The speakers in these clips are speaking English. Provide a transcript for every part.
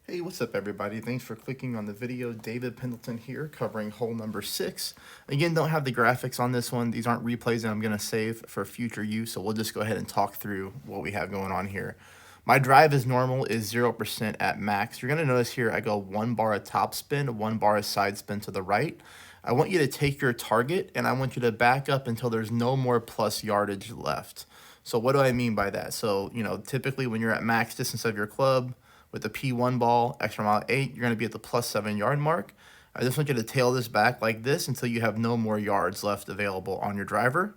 Hey, what's up everybody? Thanks for clicking on the video. David Pendleton here covering hole number 6. Again, don't have the graphics on this one. These aren't replays that I'm going to save for future use, so we'll just go ahead and talk through what we have going on here. My drive as normal is 0% at max. You're going to notice here I go 1 bar of top spin, 1 bar of side spin to the right. I want you to take your target and I want you to back up until there's no more plus yardage left. So what do I mean by that? So, typically when you're at max distance of your club, with the P1 ball, extra mile 8, you're going to be at the plus 7 yard mark. I just want you to tail this back like this until you have no more yards left available on your driver.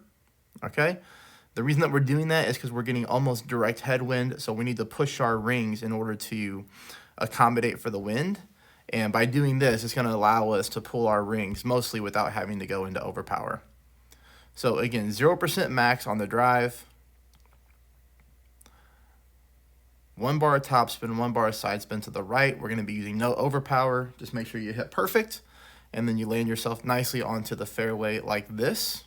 Okay? The reason that we're doing that is because we're getting almost direct headwind, so we need to push our rings in order to accommodate for the wind. And by doing this, it's going to allow us to pull our rings mostly without having to go into overpower. So again, 0% max on the drive. 1 bar top spin, 1 bar side spin to the right. We're going to be using no overpower. Just make sure you hit perfect, and then you land yourself nicely onto the fairway like this.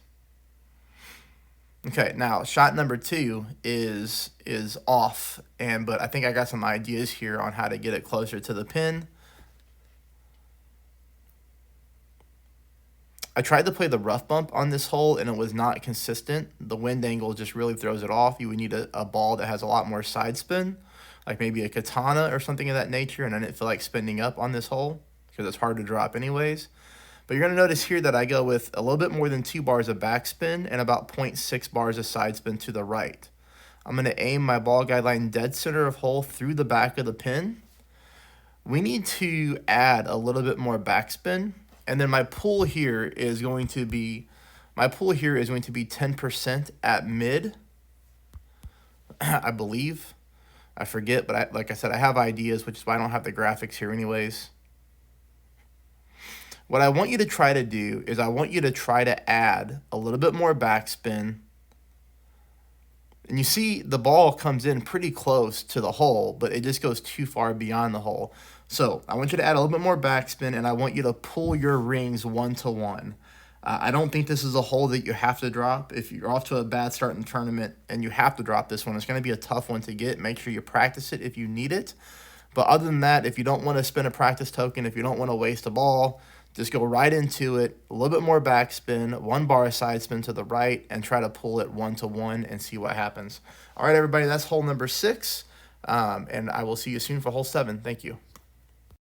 Okay, now shot number 2 is off, but I think I got some ideas here on how to get it closer to the pin. I tried to play the rough bump on this hole, and it was not consistent. The wind angle just really throws it off. You would need a ball that has a lot more side spin, like maybe a katana or something of that nature, and I didn't feel like spinning up on this hole because it's hard to drop anyways. But you're going to notice here that I go with a little bit more than 2 bars of backspin and about 0.6 bars of side spin to the right. I'm going to aim my ball guide line dead center of hole through the back of the pin. We need to add a little bit more backspin, and then my pull here is going to be 10% at mid, I believe. I forget, but like I said, I have ideas, which is why I don't have the graphics here anyways. What I want you to try to do is I want you to try to add a little bit more backspin. And you see the ball comes in pretty close to the hole, but it just goes too far beyond the hole. So I want you to add a little bit more backspin, and I want you to pull your rings 1-to-1. I don't think this is a hole that you have to drop. If you're off to a bad start in the tournament and you have to drop this one, it's going to be a tough one to get. Make sure you practice it if you need it. But other than that, if you don't want to spin a practice token, if you don't want to waste a ball, just go right into it, a little bit more backspin, 1 bar of side spin to the right, and try to pull it 1-to-1 and see what happens. All right, everybody, that's hole number 6, and I will see you soon for hole 7. Thank you.